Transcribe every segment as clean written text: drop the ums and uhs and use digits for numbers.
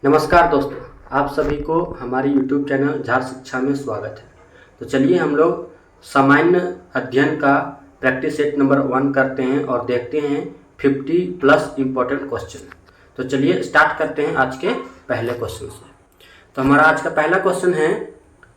नमस्कार दोस्तों, आप सभी को हमारे YouTube चैनल झार शिक्षा में स्वागत है। तो चलिए हम लोग सामान्य अध्ययन का प्रैक्टिस सेट नंबर 1 करते हैं और देखते हैं 50+ इम्पोर्टेंट क्वेश्चन। तो चलिए स्टार्ट करते हैं आज के पहले क्वेश्चन से। तो हमारा आज का पहला क्वेश्चन है,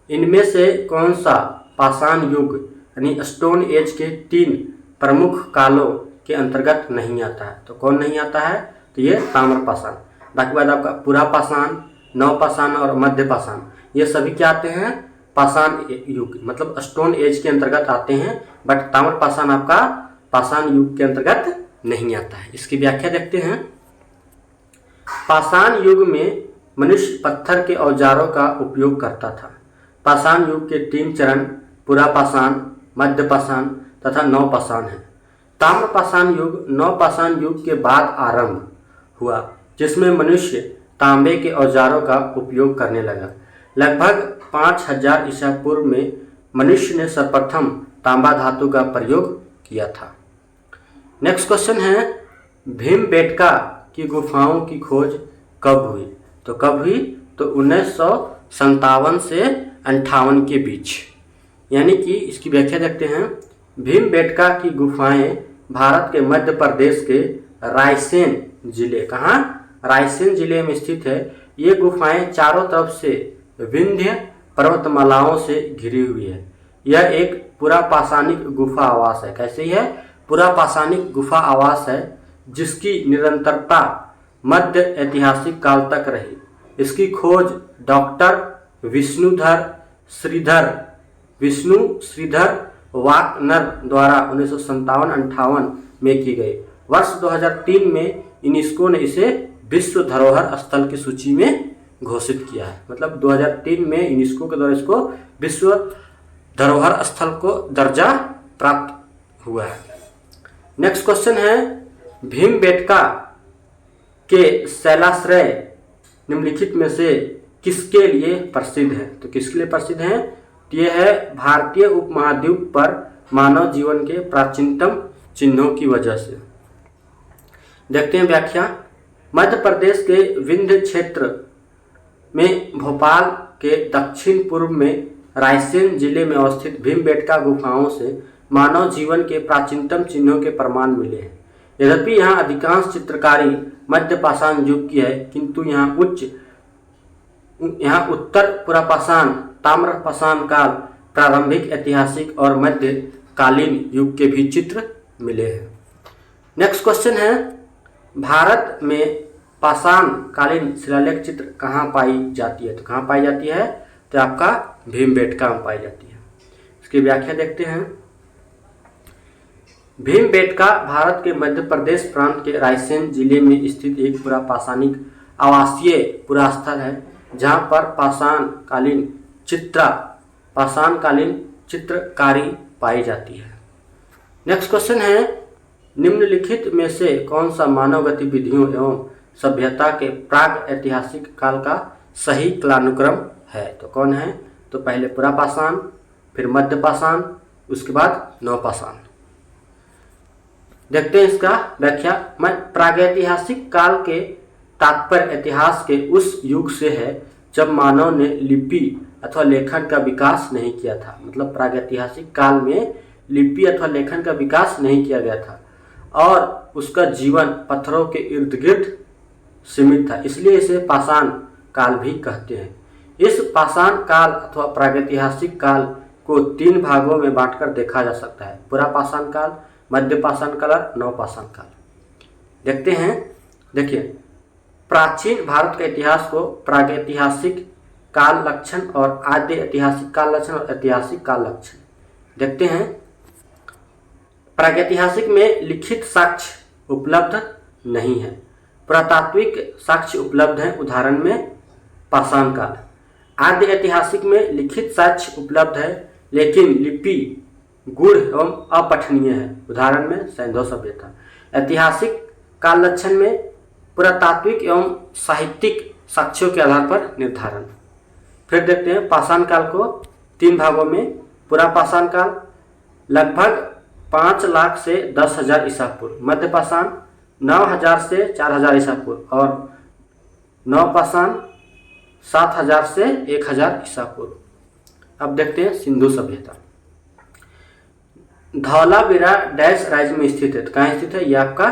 इनमें से कौन सा पाषाण युग यानी स्टोन एज के 3 प्रमुख कालों के अंतर्गत नहीं आता है। तो कौन नहीं आता है? तो ये ताम्र पाषाण। बाकी बाद आपका पुरा पाषाण, नव पाषाण और मध्य पाषाण, ये सभी क्या आते हैं? पाषाण युग मतलब स्टोन एज के अंतर्गत आते हैं, बट ताम्र पाषाण आपका पाषाण युग के अंतर्गत नहीं आता है। इसकी व्याख्या देखते हैं। पाषाण युग में मनुष्य पत्थर के औजारों का उपयोग करता था। पाषाण युग के 3 चरण पुरा पाषाण, मध्य पाषाण तथा नव पाषाण है। ताम्र पाषाण युग नव पाषाण युग के बाद आरंभ हुआ, जिसमें मनुष्य तांबे के औजारों का उपयोग करने लगा। लगभग 5000 ईसा पूर्व में मनुष्य ने सर्वप्रथम तांबा धातु का प्रयोग किया था। नेक्स्ट क्वेश्चन है, भीमबेटका की गुफाओं की खोज कब हुई? तो कब हुई? तो 1957 से 58 के बीच। यानी कि इसकी व्याख्या देखते हैं। भीमबेटका की गुफाएं भारत के मध्य प्रदेश के रायसेन जिले, कहाँ? रायसेन जिले में स्थित है। ये गुफाएं चारों तरफ से विंध्य पर्वतमालाओं से घिरी हुई है। यह एक पुरा पाषाणिक गुफा आवास है। कैसे है? पुरा पाषाणिक गुफा आवास है, जिसकी निरंतरता मध्य ऐतिहासिक काल तक रही। इसकी खोज डॉक्टर विष्णु श्रीधर वाकनर द्वारा 1957-58 में की गई। वर्ष 2003 में यूनेस्को ने इसे विश्व धरोहर स्थल की सूची में घोषित किया है। मतलब 2003 में यूनेस्को के द्वारा इसको विश्व धरोहर स्थल को दर्जा प्राप्त हुआ है। नेक्स्ट क्वेश्चन है, भीमबेटका के शैलाश्रय निम्नलिखित में से किसके लिए प्रसिद्ध है? तो किसके लिए प्रसिद्ध है? यह है भारतीय उपमहाद्वीप पर मानव जीवन के प्राचीनतम चिन्हों की वजह से। देखते हैं व्याख्या। मध्य प्रदेश के विंध्य क्षेत्र में भोपाल के दक्षिण पूर्व में रायसेन जिले में अवस्थित भीमबेटका गुफाओं से मानव जीवन के प्राचीनतम चिन्हों के प्रमाण मिले हैं। यद्यपि यहाँ अधिकांश चित्रकारी मध्य पाषाण युग की है, किंतु यहाँ उत्तर पुरा पाषाण, ताम्र पाषाण काल, प्रारंभिक ऐतिहासिक और मध्यकालीन युग के भी चित्र मिले हैं। नेक्स्ट क्वेश्चन है, भारत में पाषाण कालीन शिलालेख चित्र कहाँ पाई जाती है? तो कहाँ पाई जाती है? तो आपका भीमबेटका में पाई जाती है। इसकी व्याख्या देखते हैं। भीमबेटका भारत के मध्य प्रदेश प्रांत के रायसेन जिले में स्थित एक पुरा पाषाणिक आवासीय पुरास्थल है, जहाँ पर पाषाण कालीन चित्रकारी पाई जाती है। नेक्स्ट क्वेश्चन है, निम्नलिखित में से कौन सा मानव गतिविधियों एवं सभ्यता के प्राग ऐतिहासिक काल का सही कालानुक्रम है? तो कौन है? तो पहले पुरा पाषाण, फिर मध्य पाषाण, उसके बाद नव पाषाण। देखते हैं इसका व्याख्या। प्रागैतिहासिक काल के तात्पर्य इतिहास के उस युग से है जब मानव ने लिपि अथवा लेखन का विकास नहीं किया था। मतलब प्रागैतिहासिक काल में लिपि अथवा लेखन का विकास नहीं किया गया था और उसका जीवन पत्थरों के इर्द गिर्द सीमित था, इसलिए इसे पाषाण काल भी कहते हैं। इस पाषाण काल अथवा प्रागैतिहासिक काल को 3 भागों में बांटकर देखा जा सकता है: पुरा पाषाण काल, मध्य पाषाण काल और नव पाषाण काल। देखते हैं। देखिए, प्राचीन भारत के इतिहास को प्रागैतिहासिक काल लक्षण और आद्य ऐतिहासिक काल लक्षण और ऐतिहासिक काल लक्षण देखते हैं। प्रागैतिहासिक में लिखित साक्ष्य उपलब्ध नहीं है, पुरातात्विक साक्ष्य उपलब्ध हैं, उदाहरण में पाषाण काल। आद्य ऐतिहासिक में लिखित साक्ष्य उपलब्ध है, लेकिन लिपि गूढ़ एवं अपठनीय है, उदाहरण में सैंधव सभ्यता। ऐतिहासिक काल लक्षण में पुरातात्विक एवं साहित्यिक साक्ष्यों के आधार पर निर्धारण। फिर देखते हैं पाषाण काल को 3 भागों में। पुरा पाषाण काल लगभग 5 लाख से 10,000 ईसा पूर्व, मध्य पाषाण 9,000 से 4,000 ईसा पूर्व और नवपाषाण 7000 से 1000 ईसा पूर्व। अब देखते हैं सिंधु सभ्यता। धौलावीरा डैश राज्य में स्थित है, तो कहाँ स्थित है? ये आपका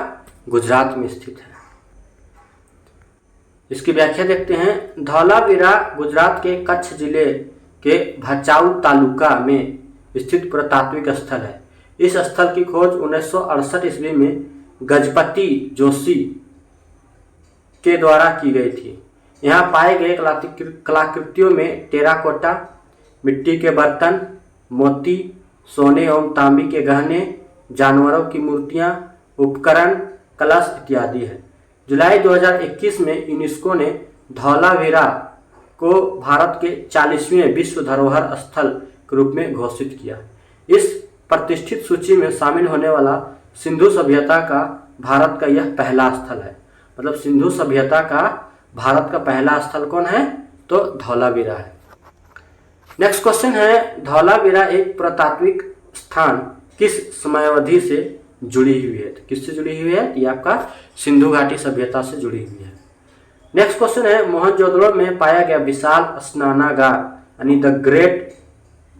गुजरात में स्थित है। इसकी व्याख्या देखते हैं। धौलावीरा गुजरात के कच्छ जिले के भचाऊ तालुका में स्थित पुरातात्विक स्थल है। इस स्थल की खोज 1968 ईस्वी में गजपति जोशी के द्वारा की गई थी। यहाँ पाए गए कलाकृतियों में टेराकोटा, मिट्टी के बर्तन, मोती, सोने एवं तांबे के गहने, जानवरों की मूर्तियाँ, उपकरण, कलश इत्यादि है। जुलाई 2021 में यूनेस्को ने धौलावीरा को भारत के 40वें विश्व धरोहर स्थल के रूप में घोषित किया। इस प्रतिष्ठित सूची में शामिल होने वाला सिंधु सभ्यता का भारत का यह पहला स्थल है। मतलब सिंधु सभ्यता का भारत का पहला स्थल कौन है? तो धौलावीरा है। नेक्स्ट क्वेश्चन है, धौलावीरा एक पुरातात्विक स्थान किस समयावधि से जुड़ी हुई है? तो किससे जुड़ी हुई है? ये आपका सिंधु घाटी सभ्यता से जुड़ी हुई है। नेक्स्ट क्वेश्चन है, मोहनजोदड़ो में पाया गया विशाल स्नानागार यानी द ग्रेट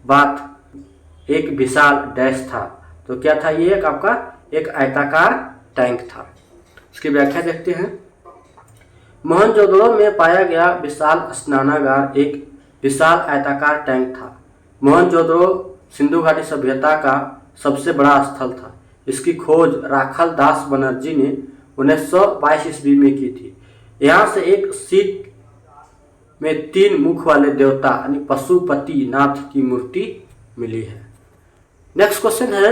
बाथ एक विशाल डैश था। तो क्या था? ये एक आपका एक आयताकार टैंक था। इसकी व्याख्या देखते हैं। मोहनजोदड़ो में पाया गया विशाल स्नानागार एक विशाल आयताकार टैंक था। मोहनजोदड़ो सिंधु घाटी सभ्यता का सबसे बड़ा स्थल था। इसकी खोज राखल दास बनर्जी ने 1922 ईस्वी में की थी। यहाँ से एक सीट में 3 मुख वाले देवता यानी पशुपति नाथ की मूर्ति मिली है। नेक्स्ट क्वेश्चन है,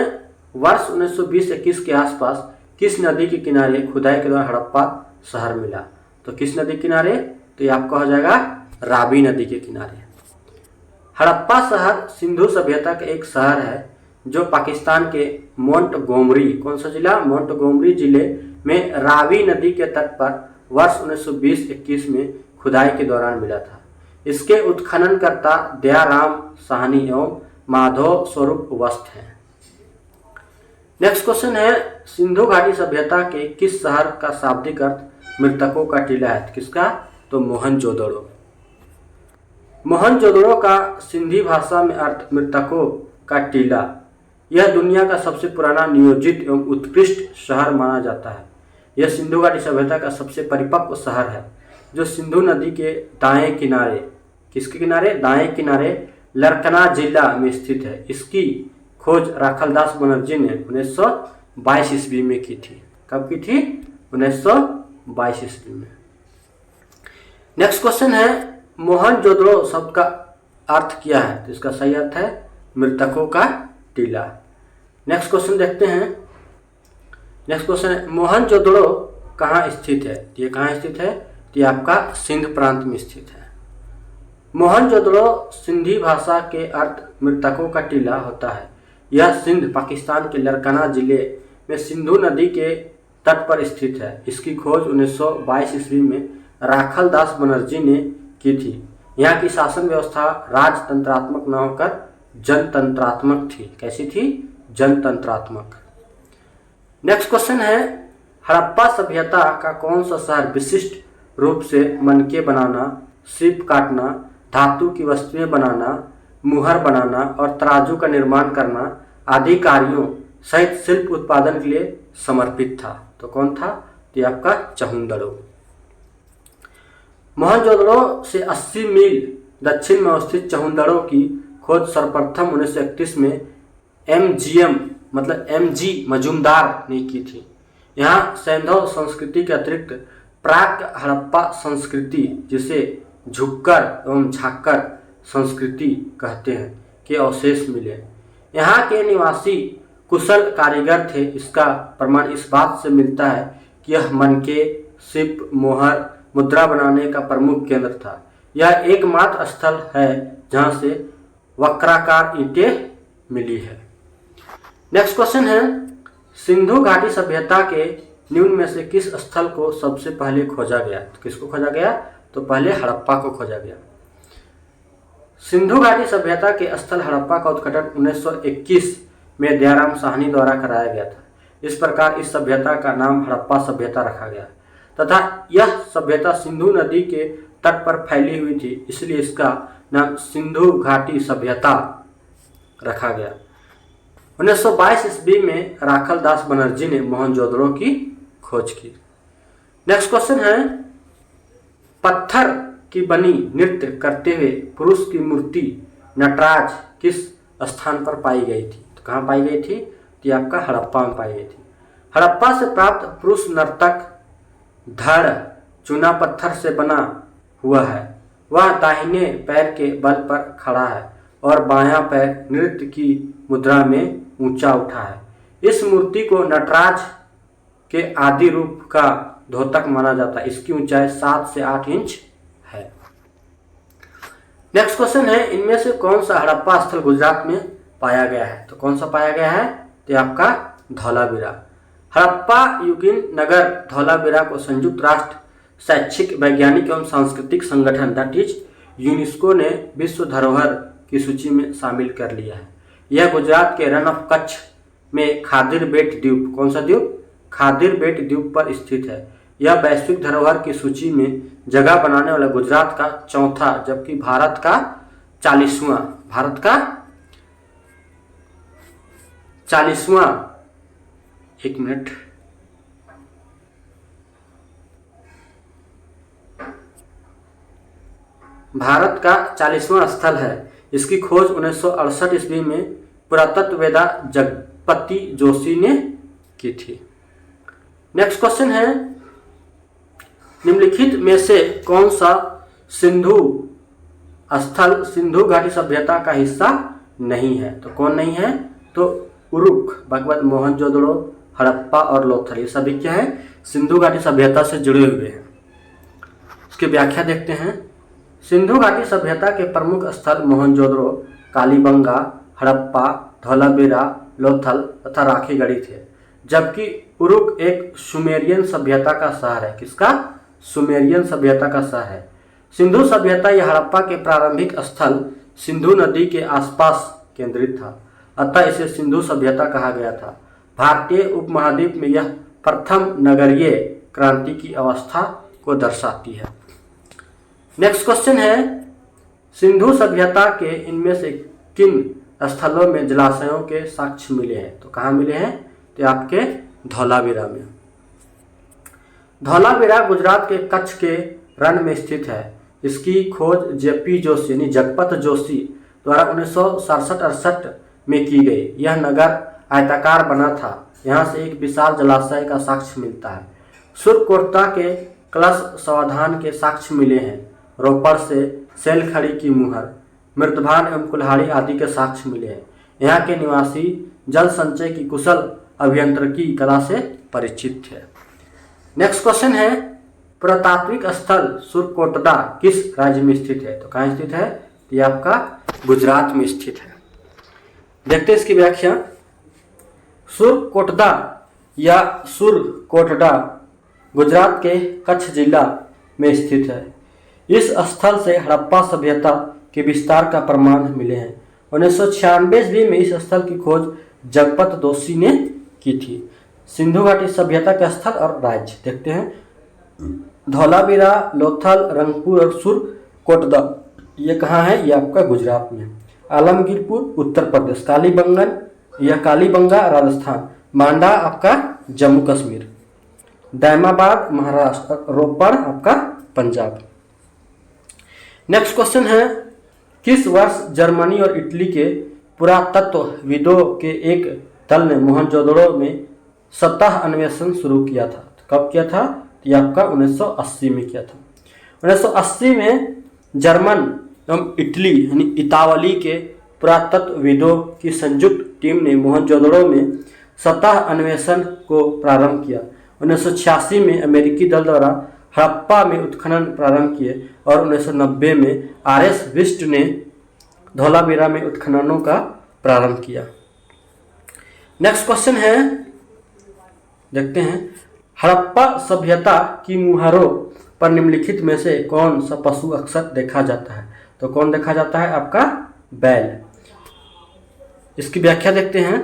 वर्ष 1920-21 के आसपास किस नदी के किनारे खुदाई के दौरान हड़प्पा शहर मिला? तो किस नदी के किनारे? तो ये आपका हो जाएगा रावी नदी के किनारे। हड़प्पा शहर सिंधु सभ्यता का एक शहर है जो पाकिस्तान के मोंटगोमरी, कौन सा जिला? मोंटगोमरी जिले में रावी नदी के तट पर वर्ष 1920-21 में खुदाई के दौरान मिला था। इसके उत्खननकर्ता दयाराम साहनी एवं माधव स्वरूप वस्त हैं। नेक्स्ट क्वेश्चन है, सिंधु घाटी सभ्यता के किस शहर का शाब्दिक अर्थ मृतकों का टीला है? किसका? तो मोहनजोदड़ो। मोहनजोदड़ो का सिंधी भाषा में अर्थ मृतकों का टीला। यह दुनिया का सबसे पुराना नियोजित एवं उत्कृष्ट शहर माना जाता है। यह सिंधु घाटी सभ्यता का सबसे परिपक्व शहर है जो सिंधु नदी के दाएं किनारे, किसके किनारे? दाएं किनारे लरकना जिला में स्थित है। इसकी खोज राखलदास बनर्जी ने 1922 ईस्वी में की थी। कब की थी? 1922 ईस्वी में। नेक्स्ट क्वेश्चन है, मोहनजोदड़ो शब्द का अर्थ क्या है? तो इसका सही अर्थ है मृतकों का टीला। नेक्स्ट क्वेश्चन देखते हैं। नेक्स्ट क्वेश्चन है, मोहनजोदड़ो कहाँ स्थित है? ये कहाँ स्थित है? तो ये आपका सिंध प्रांत में स्थित है। मोहनजोदड़ो सिंधी भाषा के अर्थ मृतकों का टीला होता है। यह सिंध पाकिस्तान के लरकाना जिले में सिंधु नदी के तट पर स्थित है। इसकी खोज 1922 ईस्वी में राखलदास बनर्जी ने की थी। यहाँ की शासन व्यवस्था राजतंत्रात्मक न होकर जनतंत्रात्मक थी। कैसी थी? जनतंत्रात्मक। नेक्स्ट क्वेश्चन है, हड़प्पा सभ्यता का कौन सा शहर विशिष्ट रूप से मनके बनाना, शिप काटना, धातु की वस्तुएं बनाना, मुहर बनाना और तराजू का निर्माण करना आदि कार्यों सहित शिल्प उत्पादन के लिए समर्पित था? तो कौन था? तो ये आपका चहुंदड़ो। मोहनजोदड़ो से 80 मील दक्षिण में अवस्थित चहुंदड़ो की खोज सर्वप्रथम 1931 में MGM मतलब MG मजूमदार ने की थी। यहाँ सैंधव संस्कृति के अतिरिक्त प्राक हड़प्पा संस्कृति, जिसे झुक्कर एवं झाक्कर संस्कृति कहते हैं, के अवशेष मिले। यहाँ के निवासी कुशल कारीगर थे। इसका प्रमाण इस बात से मिलता है कि यह मनके, शिप, मोहर, मुद्रा बनाने का प्रमुख केंद्र था। यह एकमात्र स्थल है जहाँ से वक्राकार ईंटें मिली है। नेक्स्ट क्वेश्चन है, सिंधु घाटी सभ्यता के निम्न में से किस स्थल को सबसे पहले खोजा गया? तो किसको खोजा गया? तो पहले हड़प्पा को खोजा गया। सिंधु घाटी सभ्यता के स्थल हड़प्पा का उद्घाटन 1921 में दयाराम साहनी द्वारा कराया गया था। इस प्रकार इस सभ्यता का नाम हड़प्पा सभ्यता रखा गया। तथा यह सभ्यता सिंधु नदी के तट पर फैली हुई थी, इसलिए इसका नाम सिंधु घाटी सभ्यता रखा गया। 1922 ईस्वी में राखल दास बनर्जी ने मोहनजोदड़ो की खोज की। नेक्स्ट क्वेश्चन है, पत्थर की बनी नृत्य करते हुए पुरुष की मूर्ति नटराज किस स्थान पर पाई गई थी? तो कहाँ पाई गई थी? तो ये आपका हड़प्पा में पाई गई थी। हड़प्पा से प्राप्त पुरुष नर्तक धड़ चूना पत्थर से बना हुआ है। वह दाहिने पैर के बल पर खड़ा है और बायां पैर नृत्य की मुद्रा में ऊंचा उठा है। इस मूर्ति को नटराज के आदि रूप का द्योतक माना जाता है। इसकी ऊंचाई 7 से 8 इंच है। नेक्स्ट क्वेश्चन है, इनमें से कौन सा हड़प्पा स्थल गुजरात में पाया गया है? तो कौन सा पाया गया है? तो आपका धौलावीरा। हड़प्पा युगीन नगर धौलावीरा को संयुक्त राष्ट्र शैक्षिक, वैज्ञानिक एवं सांस्कृतिक संगठन दैट इज यूनेस्को ने विश्व धरोहर की सूची में शामिल कर लिया है। यह गुजरात के रन ऑफ कच्छ में खादिर बेट द्वीप, कौन सा द्वीप? खादिर बेट द्वीप पर स्थित है। यह वैश्विक धरोहर की सूची में जगह बनाने वाला गुजरात का चौथा, जबकि भारत का 40वां एक मिनट, भारत का 40वां स्थल है। इसकी खोज 1968 ईस्वी में पुरातत्ववेदा जगपति जोशी ने की थी। नेक्स्ट क्वेश्चन है, निम्नलिखित में से कौन सा सिंधु स्थल सिंधु घाटी सभ्यता का हिस्सा नहीं है? तो कौन नहीं है? तो उरुक, भगवत मोहनजोदड़ो, हड़प्पा और लोथल, ये सभी क्या है? सिंधु घाटी सभ्यता से जुड़े हुए हैं। इसकी व्याख्या देखते हैं। सिंधु घाटी सभ्यता के प्रमुख स्थल मोहनजोदड़ो, कालीबंगा, हड़प्पा, धौलावीरा, लोथल तथा राखीगढ़ी थे, जबकि उरुक एक सुमेरियन सभ्यता का शहर है। किसका? सुमेरियन सभ्यता का शहर है। सिंधु सभ्यता या हड़प्पा के प्रारंभिक स्थल सिंधु नदी के आसपास केंद्रित था, अतः इसे सिंधु सभ्यता कहा गया था। भारतीय उपमहाद्वीप में यह प्रथम नगरीय क्रांति की अवस्था को दर्शाती है। नेक्स्ट क्वेश्चन है, सिंधु सभ्यता के इनमें से किन स्थलों में जलाशयों के साक्ष्य मिले हैं? तो कहाँ मिले हैं? तो आपके धौलावीरा में। धौलावीरा गुजरात के कच्छ के रण में स्थित है। इसकी खोज जेपी जोशी यानी जगपत जोशी द्वारा 1967-68 में की गई। यह नगर आयताकार बना था। यहाँ से एक विशाल जलाशय का साक्ष्य मिलता है। सुरकोटता के कलश समाधान के साक्ष्य मिले हैं। रोपड़ से सेलखड़ी की मुहर, मृतभान एवं कुल्हाड़ी आदि के साक्ष्य मिले हैं। यहाँ के निवासी जल संचय की कुशल अभियंत्रिकी कला से परिचित थे। नेक्स्ट क्वेश्चन है, पुरातात्विक स्थल सुरकोटदा किस राज्य में स्थित है? तो कहाँ स्थित है? तो ये आपका गुजरात में स्थित है। देखते हैं इसकी व्याख्या। सुरकोटदा या सुरकोटडा गुजरात के कच्छ जिला में स्थित है। इस स्थल से हड़प्पा सभ्यता के विस्तार का प्रमाण मिले हैं। 1996 ईस्वी में इस स्थल की खोज जगपत जोशी ने की थी। सिंधु घाटी सभ्यता के स्थल और राज्य देखते हैं। धौलावीरा, लोथल, रंगपुर और सुरकोटदा ये कहाँ है? ये आपका गुजरात में। आलमगीरपुर उत्तर प्रदेश, कालीबंगा राजस्थान, मांडा आपका जम्मू कश्मीर, दैमाबाद महाराष्ट्र, रोपड़ आपका पंजाब। नेक्स्ट क्वेश्चन है, किस वर्ष जर्मनी और इटली के पुरातत्वविदों के एक दल ने मोहनजोदड़ो में सतह अन्वेषण शुरू किया था? कब किया था? ये आपका 1980 में किया था। 1980 में जर्मन एवं इटली यानी इतावली के पुरातत्वविदों की संयुक्त टीम ने मोहनजोदड़ो में सतह अन्वेषण को प्रारंभ किया। 1986 में अमेरिकी दल द्वारा हड़प्पा में उत्खनन प्रारंभ किए और 1990 में आर.एस. विस्ट ने धौलावीरा में उत्खननों का प्रारंभ किया। नेक्स्ट क्वेश्चन है, देखते हैं। हड़प्पा सभ्यता की मुहरों पर निम्नलिखित में से कौन सा पशु अक्सर देखा जाता है? तो कौन देखा जाता है? आपका बैल। इसकी व्याख्या देखते हैं।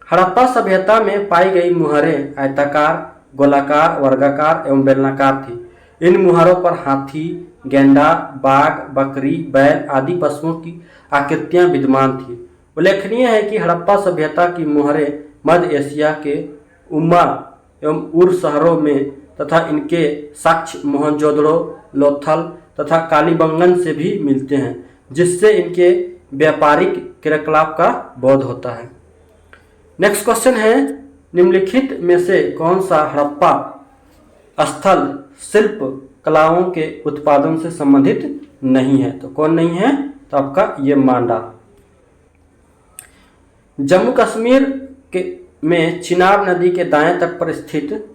हड़प्पा सभ्यता में पाई गई मुहरें आयताकार, गोलाकार, वर्गाकार एवं बेलनाकार थी। इन मुहरों पर हाथी, गेंडा, बाघ, बकरी, बैल आदि पशुओं की आकृतियां विद्यमान थी। उल्लेखनीय है कि हड़प्पा सभ्यता की मुहरें मध्य एशिया के उम्मा एवं उर शहरों में तथा इनके साक्ष्य मोहनजोदड़ो, लोथल तथा कालीबंगन से भी मिलते हैं, जिससे इनके व्यापारिक क्रियाकलाप का बोध होता है। नेक्स्ट क्वेश्चन है, निम्नलिखित में से कौन सा हड़प्पा स्थल शिल्प कलाओं के उत्पादन से संबंधित नहीं है? तो कौन नहीं है? तो आपका ये मांडा। जम्मू कश्मीर के में चिनाब नदी के दाएं तट पर स्थित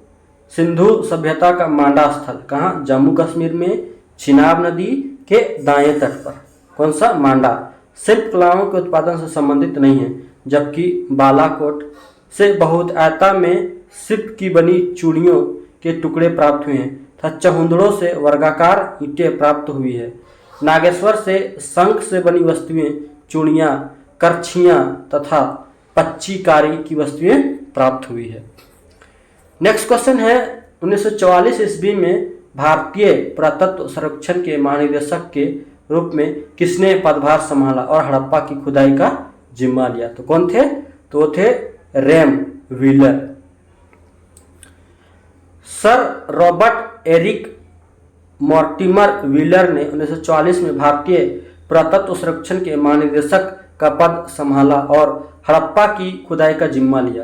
सिंधु सभ्यता का मांडा स्थल, कहाँ? जम्मू कश्मीर में चिनाब नदी के दाएं तट पर। कौन सा? मांडा। शिल्प कलाओं के उत्पादन से संबंधित नहीं है, जबकि बालाकोट से बहुतायता में शिल्प की बनी चूड़ियों के टुकड़े प्राप्त हुए हैं तथा चहुंदड़ों से वर्गाकार ईंटें प्राप्त हुई है। नागेश्वर से शंख से बनी वस्तुएं, चूड़ियाँ, करछियाँ तथा पच्चीकारी की वस्तुएं प्राप्त हुई है। नेक्स्ट क्वेश्चन है, 1944 ईस्वी में भारतीय पुरातत्व सर्वेक्षण के महानिदेशक के रूप में किसने पदभार संभाला और हड़प्पा की खुदाई का जिम्मा लिया? तो कौन थे? तो वो थे Rem Wheeler. Sir Robert Eric Mortimer Wheeler ने 1944 में भारतीय पुरातत्व सर्वेक्षण के महानिदेशक का पद संभाला और हड़प्पा की खुदाई का जिम्मा लिया।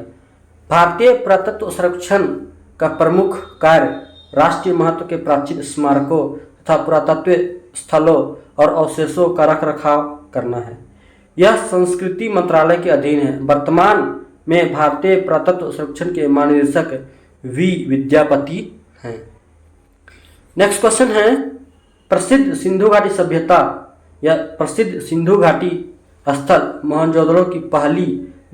भारतीय पुरातत्व सर्वेक्षण का प्रमुख कार्य राष्ट्रीय महत्व के प्राचीन स्मारकों तथा पुरातत्व स्थलों और अवशेषों का रखरखाव करना है। यह संस्कृति मंत्रालय के अधीन है। वर्तमान में भारतीय पुरातत्व सर्वेक्षण के महानिदेशक वी विद्यापति हैं। नेक्स्ट क्वेश्चन है, प्रसिद्ध सिंधु घाटी सभ्यता या प्रसिद्ध सिंधु घाटी स्थल मोहनजोदड़ो की पहली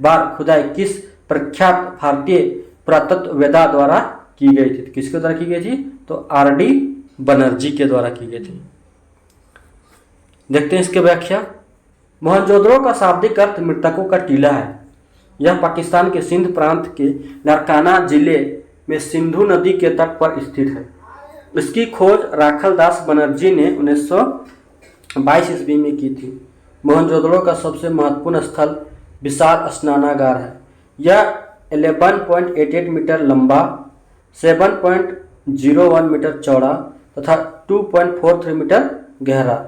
बार खुदाई किस प्रख्यात भारतीय पुरातत्ववेत्ता द्वारा की गई थी? किसके द्वारा की गई थी? तो आर.डी. बनर्जी के द्वारा की गई थी। देखते हैं इसके व्याख्या। मोहनजोदड़ो का शाब्दिक अर्थ मृतकों का टीला है। यह पाकिस्तान के सिंध प्रांत के नरकाना जिले में सिंधु नदी के तट पर स्थित है। इसकी खोज राखलदास बनर्जी ने 1922 ईस्वी में की थी। मोहनजोदड़ो का सबसे महत्वपूर्ण स्थल विशाल स्नानागार है। यह 11.88 मीटर लंबा, 7.01 मीटर चौड़ा तथा 2.43 मीटर गहरा।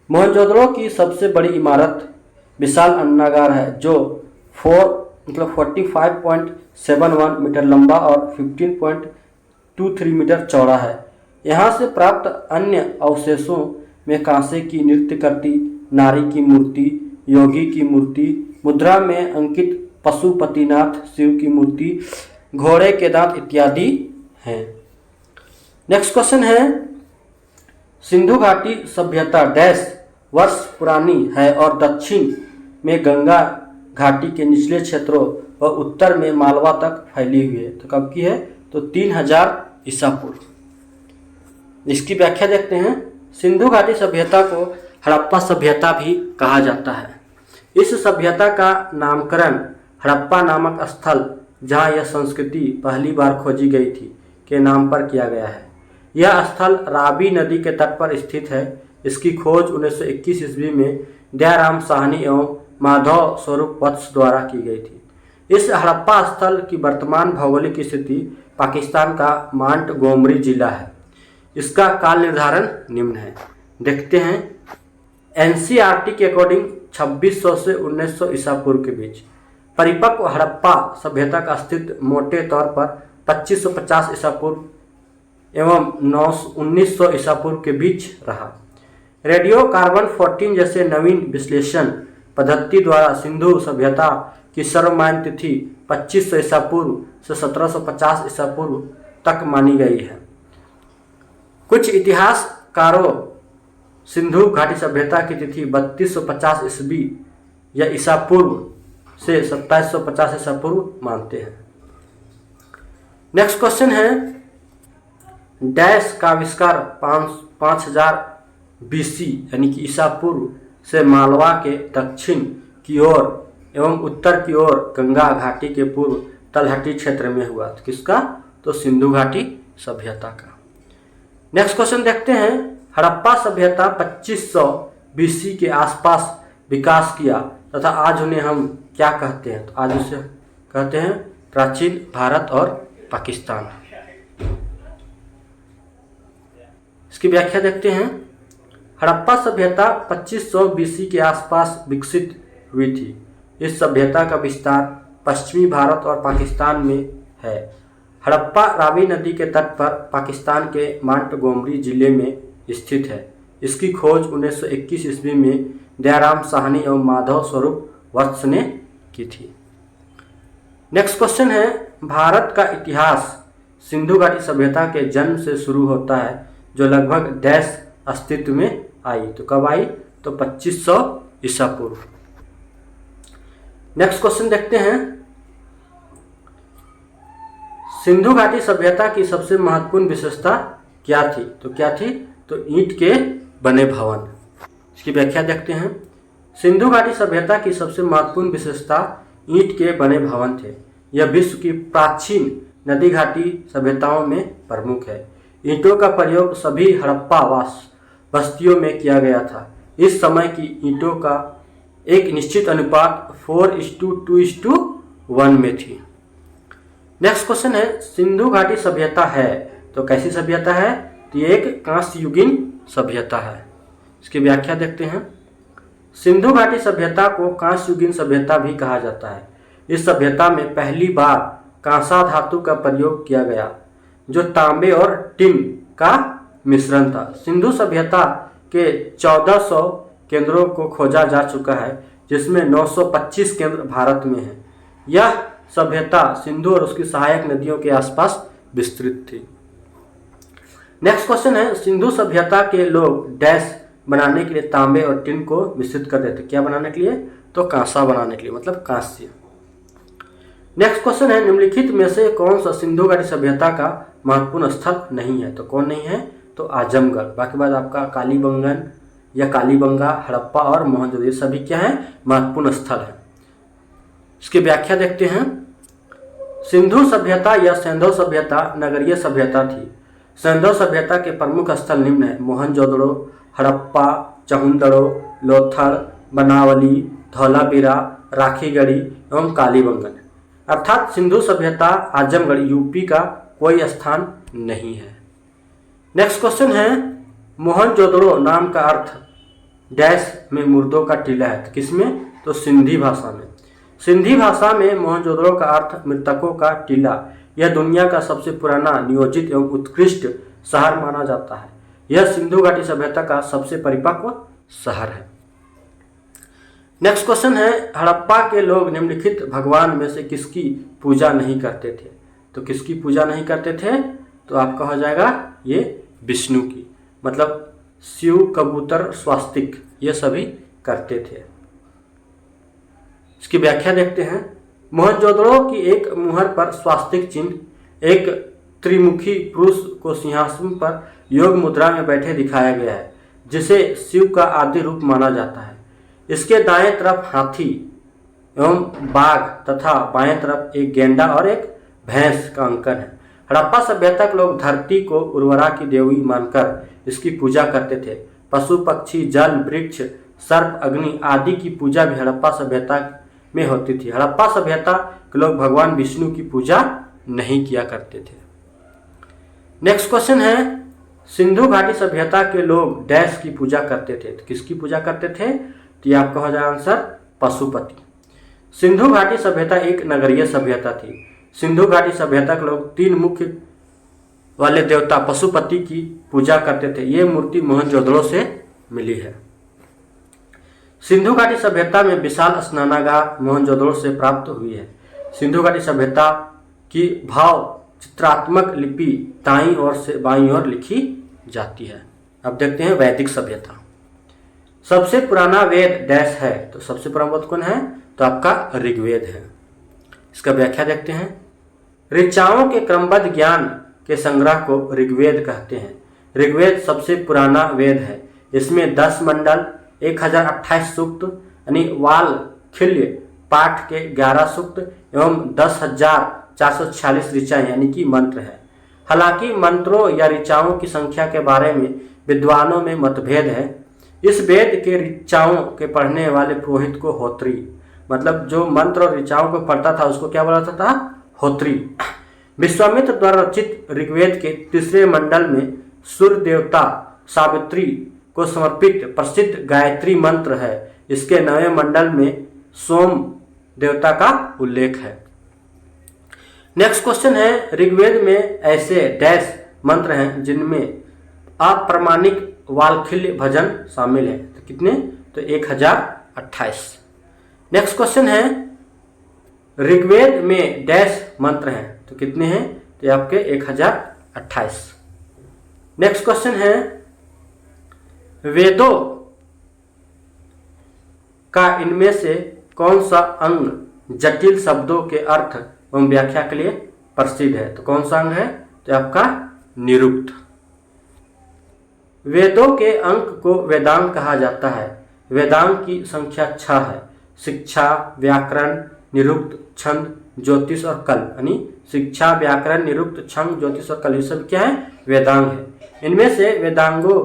मोहनजोदड़ो की सबसे बड़ी इमारत विशाल अन्नागार है, जो 45.71 मीटर लंबा और 15.23 मीटर चौड़ा है। यहाँ से प्राप्त अन्य अवशेषों में कांसे की नृत्य करती नारी की मूर्ति, योगी की मूर्ति, मुद्रा में अंकित पशुपतिनाथ शिव की मूर्ति, घोड़े के दांत इत्यादि हैं। नेक्स्ट क्वेश्चन है, सिंधु घाटी सभ्यता डैश वर्ष पुरानी है और दक्षिण में गंगा घाटी के निचले क्षेत्रों व उत्तर में मालवा तक फैली हुई है? तो कब की है? तो 3000 ईसा पूर्व। इसकी व्याख्या देखते हैं। सिंधु घाटी सभ्यता को हड़प्पा सभ्यता भी कहा जाता है। इस सभ्यता का नामकरण हड़प्पा नामक स्थल, जहाँ यह संस्कृति पहली बार खोजी गई थी, के नाम पर किया गया है। यह स्थल रावी नदी के तट पर स्थित है। इसकी खोज 1921 ईस्वी में दयाराम साहनी एवं माधव स्वरूप वत्स द्वारा की गई थी। इस हड़प्पा स्थल की वर्तमान भौगोलिक स्थिति पाकिस्तान का मांटगोमरी जिला है। इसका काल निर्धारण निम्न है। देखते हैं। एनसीईआरटी के अकॉर्डिंग 2600 से 1900 ईसा पूर्व के बीच परिपक्व हड़प्पा सभ्यता का अस्तित्व मोटे तौर पर 2550 ईसा पूर्व एवं 1900 ईसा पूर्व के बीच रहा। रेडियो कार्बन 14 जैसे नवीन विश्लेषण पद्धति द्वारा सिंधु सभ्यता की सर्वमान्य तिथि 2500 ईसा पूर्व से 1750 ईसा पूर्व तक मानी गई है। कुछ इतिहासकारों सिंधु घाटी सभ्यता की तिथि 3250 ईस्वी या ईसा पूर्व से 2750 ईसा पूर्व मानते हैं। नेक्स्ट क्वेश्चन है, डैश का आविष्कार 5000 BC यानी कि ईसा पूर्व से मालवा के दक्षिण की ओर एवं उत्तर की ओर गंगा घाटी के पूर्व तलहटी क्षेत्र में हुआ। तो किसका? तो सिंधु घाटी सभ्यता का। नेक्स्ट क्वेश्चन देखते हैं, हड़प्पा सभ्यता 2500 BC के आसपास विकास किया तथा आज उन्हें हम क्या कहते हैं? तो आज उसे कहते हैं प्राचीन भारत और पाकिस्तान। इसकी व्याख्या देखते हैं, हड़प्पा सभ्यता 2500 BC के आसपास विकसित हुई थी। इस सभ्यता का विस्तार पश्चिमी भारत और पाकिस्तान में है। हड़प्पा रावी नदी के तट पर पाकिस्तान के मांटगोमरी जिले में स्थित है। इसकी खोज 1921 ईस्वी में दयाराम साहनी एवं माधव स्वरूप वत्स ने की थी। नेक्स्ट क्वेश्चन है, भारत का इतिहास सिंधु घाटी सभ्यता के जन्म से शुरू होता है जो लगभग डैश अस्तित्व में आई। तो कब आई? तो 2500 ईसा पूर्व। नेक्स्ट क्वेश्चन देखते हैं, सिंधु घाटी सभ्यता की सबसे महत्वपूर्ण विशेषता क्या थी? तो क्या थी? तो ईंट के बने भवन। इसकी व्याख्या देखते हैं, सिंधु घाटी सभ्यता की सबसे महत्वपूर्ण विशेषता ईंट के बने भवन थे। यह विश्व की प्राचीन नदी घाटी सभ्यताओं में प्रमुख है। ईंटों का प्रयोग सभी हड़प्पा बस्तियों में किया गया था। इस समय की ईंटों का एक निश्चित अनुपात 4:2:1 में थी। नेक्स्ट क्वेश्चन है, सिंधु घाटी सभ्यता है तो कैसी सभ्यता है? तो ये एक कांस्ययुगीन सभ्यता है। इसकी व्याख्या देखते हैं, सिंधु घाटी सभ्यता को कांस्ययुगीन सभ्यता भी कहा जाता है। इस सभ्यता में पहली बार कांसा धातु का प्रयोग किया गया जो तांबे और टिन का मिश्रण था। सिंधु सभ्यता के 1400 केंद्रों को खोजा जा चुका है जिसमें 925 केंद्र भारत में हैं। यह सभ्यता सिंधु और उसकी सहायक नदियों के आसपास विस्तृत थी। नेक्स्ट क्वेश्चन है, सिंधु सभ्यता के लोग डैश बनाने के लिए तांबे और टिन को मिश्रित कर देते। क्या बनाने के लिए? तो कांसा बनाने के लिए, मतलब कांस्य। नेक्स्ट क्वेश्चन है, निम्नलिखित में से कौन सा सिंधु घाटी सभ्यता का महत्वपूर्ण स्थल नहीं है? तो कौन नहीं है? तो आजमगढ़। बाकी बाद आपका कालीबंगन या कालीबंगा, हड़प्पा और मोहनजोदड़ो, ये सभी क्या है? महत्वपूर्ण स्थल है। इसकी व्याख्या देखते हैं, सिंधु सभ्यता या सैंधव सभ्यता नगरीय सभ्यता थी। सैंधव सभ्यता के प्रमुख स्थल निम्न है: मोहनजोदड़ो, हड़प्पा, चहुंदड़ो, लोथल, बनावली, धौलावीरा, राखीगढ़ी एवं कालीबंगन। अर्थात सिंधु सभ्यता आजमगढ़ यूपी का कोई स्थान नहीं है। नेक्स्ट क्वेश्चन है, मोहनजोदड़ो नाम का अर्थ डैश में मुर्दों का टीला है। किसमें? तो सिंधी भाषा में। सिंधी भाषा में मोहनजोदड़ो का अर्थ मृतकों का टीला। यह दुनिया का सबसे पुराना, नियोजित एवं उत्कृष्ट शहर माना जाता है। यह सिंधु घाटी सभ्यता का सबसे परिपक्व शहर है। नेक्स्ट क्वेश्चन है, हड़प्पा के लोग निम्नलिखित भगवान में से किसकी पूजा नहीं करते थे? तो किसकी पूजा नहीं करते थे? तो आपका हो जाएगा ये विष्णु की, मतलब शिव, कबूतर, स्वास्तिक, ये सभी करते थे। इसकी व्याख्या देखते हैं, मोहनजोदड़ो की एक मुहर पर स्वास्तिक चिन्ह, एक त्रिमुखी पुरुष को सिंहासन पर योग मुद्रा में बैठे दिखाया गया है जिसे शिव का आदि रूप माना जाता है। इसके दाएं तरफ हाथी एवं बाघ तथा बाएं तरफ एक गेंडा और एक भैंस का अंकन है। हड़प्पा सभ्यता के लोग धरती को उर्वरा की देवी मानकर इसकी पूजा करते थे। पशु, पक्षी, जल, वृक्ष, सर्प, अग्नि आदि की पूजा भी हड़प्पा सभ्यता में होती थी। हड़प्पा सभ्यता के लोग भगवान विष्णु की पूजा नहीं किया करते थे। नेक्स्ट क्वेश्चन है, सिंधु घाटी सभ्यता के लोग डैश की पूजा करते थे। तो किसकी पूजा करते थे? तो ये आपका हो जाएगा आंसर पशुपति। सिंधु घाटी सभ्यता एक नगरीय सभ्यता थी। सिंधु घाटी सभ्यता के लोग 3 मुख्य वाले देवता पशुपति की पूजा करते थे। ये मूर्ति मोहनजोदड़ो से मिली है। सिंधु घाटी सभ्यता में विशाल स्नानागार मोहनजोदड़ो से प्राप्त हुई है। सिंधु घाटी सभ्यता की भाव चित्रात्मक लिपि दाईं ओर से बाईं ओर लिखी जाती है। अब देखते हैं वैदिक सभ्यता। सबसे पुराना वेद डैश है। तो सबसे पुराना वेद कौन है? तो आपका ऋग्वेद है। इसका व्याख्या देखते हैं, ऋचाओं के क्रमबद्ध ज्ञान के संग्रह को ऋग्वेद कहते हैं। ऋग्वेद सबसे पुराना वेद है। इसमें 10 मंडल, 1028 सूक्त यानी वाल खिल्य पाठ के 11 सूक्त एवं 10,000 446 ऋचाएं यानी कि मंत्र है। हालांकि मंत्रों या ऋचाओं की संख्या के बारे में विद्वानों में मतभेद है। इस वेद के ऋचाओं के पढ़ने वाले पुरोहित को होत्री, मतलब जो मंत्र और ऋचाओं को पढ़ता था उसको क्या बोला जाता था? होत्री। विश्वामित्र द्वारा रचित ऋग्वेद के तीसरे मंडल में सूर्य देवता सावित्री को समर्पित प्रसिद्ध गायत्री मंत्र है। इसके 9वें मंडल में सोम देवता का उल्लेख है। नेक्स्ट क्वेश्चन है, ऋग्वेद में ऐसे डैश मंत्र हैं जिनमें अप्रमाणिक वालखिल्य भजन शामिल है। तो कितने? तो 1028। नेक्स्ट क्वेश्चन है, ऋग्वेद में डैश मंत्र हैं। तो कितने हैं? तो आपके 1028। नेक्स्ट क्वेश्चन है, वेदों का इनमें से कौन सा अंग जटिल शब्दों के अर्थ एवं व्याख्या के लिए प्रसिद्ध है? तो कौन सा अंग है? तो आपका निरुक्त। वेदों के अंक को वेदांग कहा जाता है। वेदांग की संख्या 6 है। शिक्षा, व्याकरण, निरुक्त, छंद, ज्योतिष और कल्प, यानी शिक्षा, व्याकरण, निरुक्त, छंद, ज्योतिष और कल्प, ये सब क्या है? वेदांग है। इनमें से वेदांगों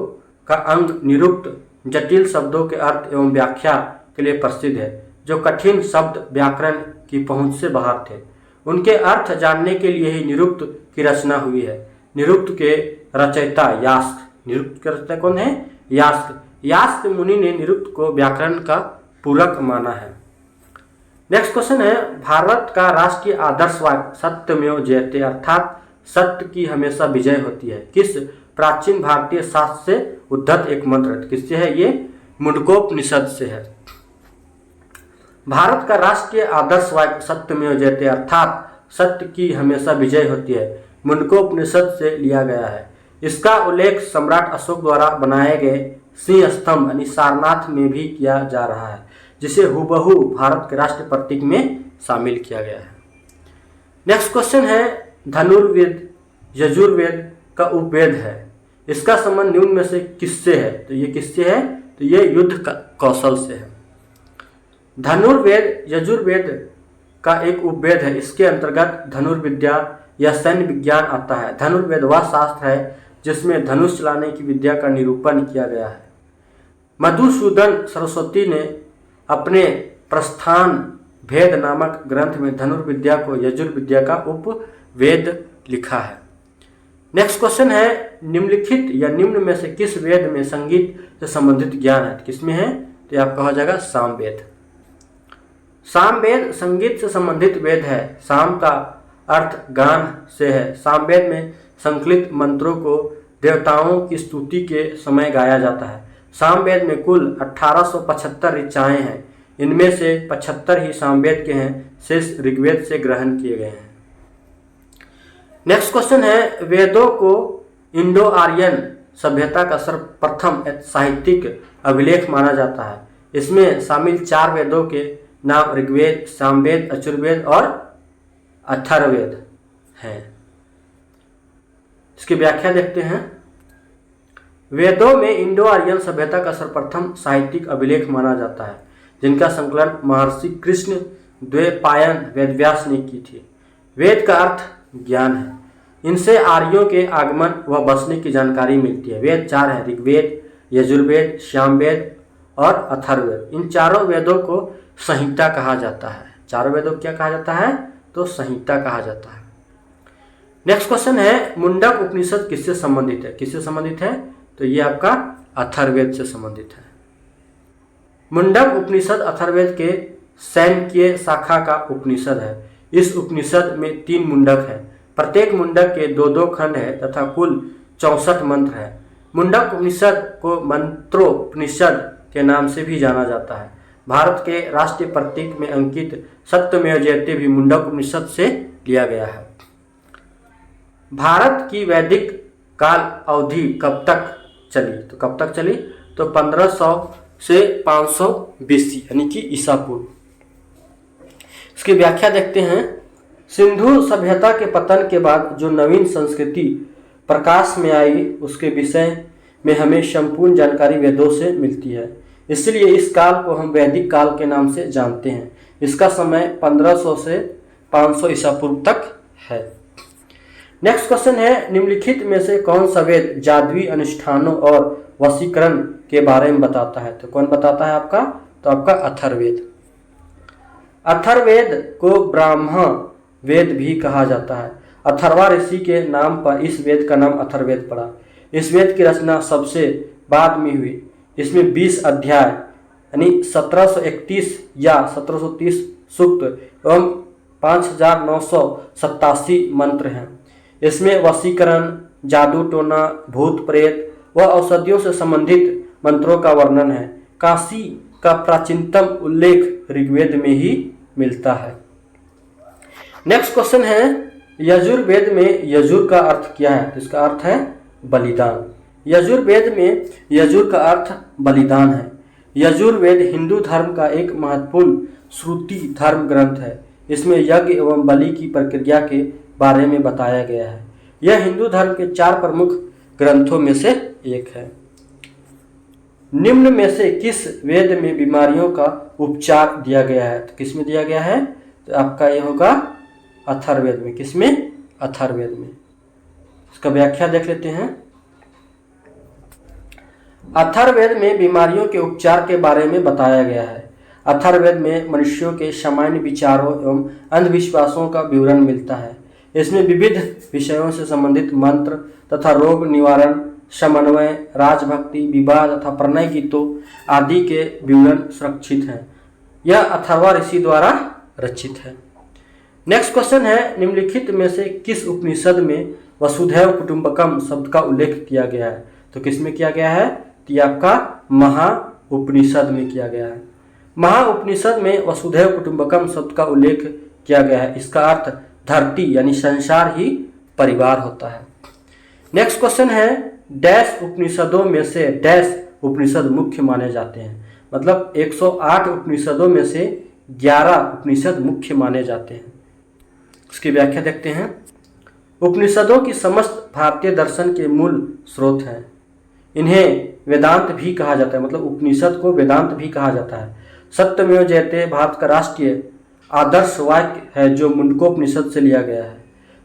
का अंग निरुक्त जटिल शब्दों के अर्थ एवं व्याख्या के लिए प्रसिद्ध है, जो कठिन शब्द व्याकरण की पहुंच से बाहर थे। उनके अर्थ जानने के लिए ही निरुक्त की रचना हुई है। निरुक्त के रचयिता यास्क, निरुक्त के रचयिता कौन है? यास्क। यास्क मुनि ने निरुक्त को व्याकरण का पूरक माना है। नेक्स्ट क्वेश्चन है, भारत का राष्ट्रीय आदर्श वाक्य सत्यमेव जयते, अर्थात सत्य की हमेशा विजय होती है, किस प्राचीन भारतीय शास्त्र से उद्धत एक मंत्र है? किससे है ये? मुंडकोपनिषद से है। भारत का राष्ट्रीय आदर्श वाक्य सत्यमेव जयते, अर्थात सत्य की हमेशा विजय होती है, मुंडकोपनिषद से लिया गया है। इसका उल्लेख सम्राट अशोक द्वारा बनाए गए सिंह स्तंभ यानी सारनाथ में भी किया जा रहा है, जिसे हुबहू भारत के राष्ट्रीय प्रतीक में शामिल किया गया है। नेक्स्ट क्वेश्चन है, धनुर्वेद यजुर्वेद का उपवेद है। इसका संबंध निम्न में से किससे है? तो ये किससे है? तो ये युद्ध कौशल से है। धनुर्वेद यजुर्वेद का एक उपवेद है। इसके अंतर्गत धनुर्विद्या या सैन्य विज्ञान आता है। धनुर्वेद वह शास्त्र है जिसमें धनुष चलाने की विद्या का निरूपण किया गया है। मधुसूदन सरस्वती ने अपने प्रस्थान भेद नामक ग्रंथ में धनुर्विद्या को यजुर्विद्या का उपवेद लिखा है। नेक्स्ट क्वेश्चन है, निम्नलिखित या निम्न में से किस वेद में संगीत से संबंधित ज्ञान है? किसमें है? तो आपका हो जाएगा सामवेद। सामवेद संगीत से संबंधित वेद है। साम का अर्थ गान से है। सामवेद में संकलित मंत्रों को देवताओं की स्तुति के समय गाया जाता है। सामवेद में कुल 1875 ऋचाएं हैं। इनमें से 75 ही सामवेद के हैं, शेष ऋग्वेद से ग्रहण किए गए हैं। नेक्स्ट क्वेश्चन है, वेदों को इंडो आर्यन सभ्यता का सर्वप्रथम साहित्यिक अभिलेख माना जाता है। इसमें शामिल 4 वेदों के नाम ऋग्वेद, सामवेद, यजुर्वेद और अथर्ववेद हैं। इसकी व्याख्या देखते हैं। वेदों में इंडो आर्यन सभ्यता का सर्वप्रथम साहित्यिक अभिलेख माना जाता है, जिनका संकलन महर्षि कृष्ण द्वैपायन वेदव्यास ने की थी। वेद का अर्थ ज्ञान है। इनसे आर्यों के आगमन व बसने की जानकारी मिलती है। वेद 4 हैं, ऋग्वेद, यजुर्वेद, सामवेद और अथर्ववेद। इन चारों वेदों को संहिता कहा जाता है। चारों वेदों को क्या कहा जाता है? तो संहिता कहा जाता है। नेक्स्ट क्वेश्चन है, मुंडक उपनिषद किससे संबंधित है? किससे संबंधित है? तो ये आपका अथर्ववेद से संबंधित है। मुंडक उपनिषद अथर्ववेद के सैन्य शाखा का उपनिषद है। इस उपनिषद में 3 मुंडक हैं। प्रत्येक मुंडक के 2-2 खंड है तथा कुल 64 मंत्र है। मुंडक उपनिषद को मंत्रोपनिषद के नाम से भी जाना जाता है। भारत के राष्ट्रीय प्रतीक में अंकित सत्यमेव जयते भी मुंडक उपनिषद से लिया गया है। भारत की वैदिक काल अवधि कब तक चली? तो कब तक चली? तो 1500 से 500 BC यानी कि ईसा पूर्व। इसकी व्याख्या देखते हैं। सिंधु सभ्यता के पतन के बाद जो नवीन संस्कृति प्रकाश में आई, उसके विषय में हमें संपूर्ण जानकारी वेदों से मिलती है। इसलिए इस काल को हम वैदिक काल के नाम से जानते हैं। इसका समय 1500 से 500 ईसा पूर्व तक है। नेक्स्ट क्वेश्चन है, निम्नलिखित में से कौन सा वेद जादुई अनुष्ठानों और वशीकरण के बारे में बताता है? तो कौन बताता है आपका? तो आपका अथर्ववेद। अथर्ववेद को ब्राह्मण वेद भी कहा जाता है। अथर्वा ऋषि के नाम पर इस वेद का नाम अथर्ववेद पड़ा। इस वेद की रचना सबसे बाद में हुई। इसमें 20 अध्याय यानी 1731 या 1730 सूक्त एवं 5987 मंत्र हैं। इसमें वशीकरण, जादू टोना, भूत प्रेत व औषधियों से संबंधित मंत्रों का वर्णन है। काशी का प्राचीनतम उल्लेख ऋग्वेद में ही मिलता है। नेक्स्ट क्वेश्चन है, यजुर्वेद में यजुर का अर्थ क्या है? इसका अर्थ है बलिदान। यजुर्वेद में यजुर का अर्थ बलिदान है। यजुर्वेद हिंदू धर्म का एक महत्वपूर्ण श्रुति धर्म ग्रंथ है। इसमें यज्ञ एवं बलि की प्रक्रिया के बारे में बताया गया है। यह हिंदू धर्म के 4 प्रमुख ग्रंथों में से एक है। निम्न में से किस वेद में बीमारियों का उपचार दिया गया है? तो किस में दिया गया है? तो आपका ये होगा अथर्ववेद में। किसमें? अथर्ववेद में। इसका व्याख्या देख लेते हैं। अथर्ववेद में बीमारियों के उपचार के बारे में बताया गया है। अथर्ववेद में मनुष्यों के सामान्य विचारों एवं अंधविश्वासों का विवरण मिलता है। इसमें विविध विषयों से संबंधित मंत्र तथा रोग निवारण, समन्वय, राजभक्ति, विवाह तथा प्रणय गीतों आदि के विवरण सुरक्षित हैं। यह अथर्वा ऋषि द्वारा रचित है। नेक्स्ट क्वेश्चन है, निम्नलिखित में से किस उपनिषद में वसुधैव कुटुंबकम शब्द का उल्लेख किया गया है? तो किस में किया गया है? तो यह आपका महा उपनिषद में किया गया है। महा उपनिषद में वसुधैव कुटुंबकम शब्द का उल्लेख किया गया है। इसका अर्थ धरती यानी संसार ही परिवार होता है। नेक्स्ट क्वेश्चन है, डैश उपनिषदों में से डैश उपनिषद मुख्य माने जाते हैं? मतलब 108 उपनिषदों में से 11 उपनिषद मुख्य माने जाते हैं। इसकी व्याख्या देखते हैं। उपनिषदों की समस्त भारतीय दर्शन के मूल स्रोत हैं। इन्हें वेदांत भी कहा जाता है। मतलब उपनिषद को वेदांत भी कहा जाता है। सत्यमेव जयते भारत का राष्ट्रीय आदर्श वाक्य है जो मुंडकोपनिषद से लिया गया है।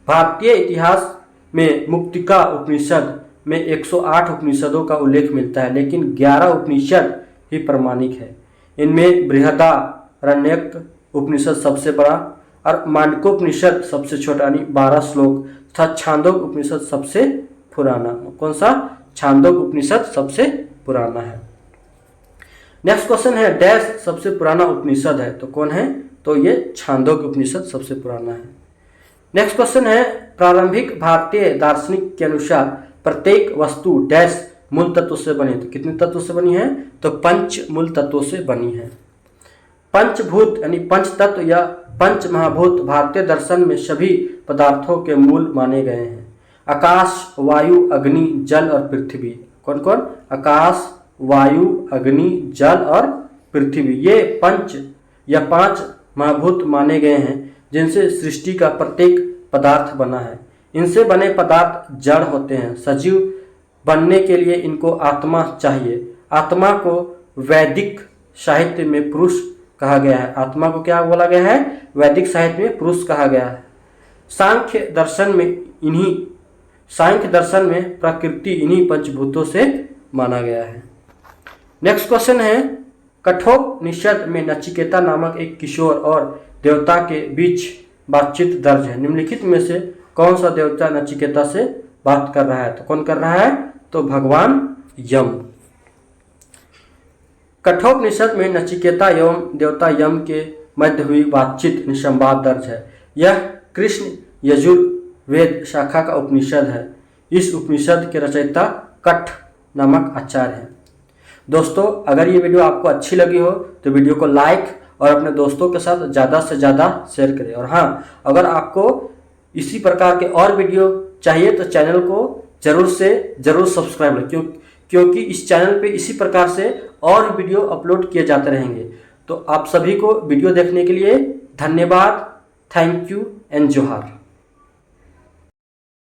भारतीय इतिहास में मुक्तिका उपनिषद में 108 उपनिषदों का उल्लेख मिलता है, लेकिन 11 उपनिषद ही प्रमाणिक है। इनमें बृहदारण्यक उपनिषद सबसे बड़ा और मांडकोपनिषद सबसे छोटा यानी 12 श्लोक तथा छांदोग्य उपनिषद सबसे पुराना। कौन सा? छांदोग्य उपनिषद सबसे पुराना है। नेक्स्ट क्वेश्चन है, डैश सबसे पुराना उपनिषद है? तो कौन है? तो ये छांदोग्य उपनिषद सबसे पुराना है। नेक्स्ट क्वेश्चन है, प्रारंभिक भारतीय दार्शनिक के अनुसार प्रत्येक वस्तु डैश मूल तत्व से बनी। तो कितने तत्व से बनी है? तो 5 मूल तत्वों से बनी है। पंचभूत यानी पंच तत्व या पंच महाभूत भारतीय दर्शन में सभी पदार्थों के मूल माने गए हैं। आकाश, वायु, अग्नि, जल और पृथ्वी। कौन कौन? आकाश, वायु, अग्नि, जल और पृथ्वी। ये 5 महाभूत माने गए हैं जिनसे सृष्टि का प्रत्येक पदार्थ बना है। इनसे बने पदार्थ जड़ होते हैं। सजीव बनने के लिए इनको आत्मा चाहिए। आत्मा को वैदिक साहित्य में पुरुष कहा गया है। आत्मा को क्या बोला गया है? वैदिक साहित्य में पुरुष कहा गया है। सांख्य दर्शन में प्रकृति इन्हीं पंचभूतों से माना गया है। नेक्स्ट क्वेश्चन है, कठोपनिषद में नचिकेता नामक एक किशोर और देवता के बीच बातचीत दर्ज है। निम्नलिखित में से कौन सा देवता नचिकेता से बात कर रहा है? तो कौन कर रहा है? तो भगवान यम। कठोपनिषद में नचिकेता एवं देवता यम के मध्य हुई बातचीत निसंवाद दर्ज है। यह कृष्ण यजुर्वेद शाखा का उपनिषद है। इस उपनिषद के रचयिता कठ नामक आचार्य हैं। दोस्तों, अगर ये वीडियो आपको अच्छी लगी हो तो वीडियो को लाइक और अपने दोस्तों के साथ ज़्यादा से ज़्यादा शेयर करें। और हाँ, अगर आपको इसी प्रकार के और वीडियो चाहिए तो चैनल को जरूर सब्सक्राइब करें, क्योंकि इस चैनल पे इसी प्रकार से और वीडियो अपलोड किए जाते रहेंगे। तो आप सभी को वीडियो देखने के लिए धन्यवाद। थैंक यू एंड जोहार।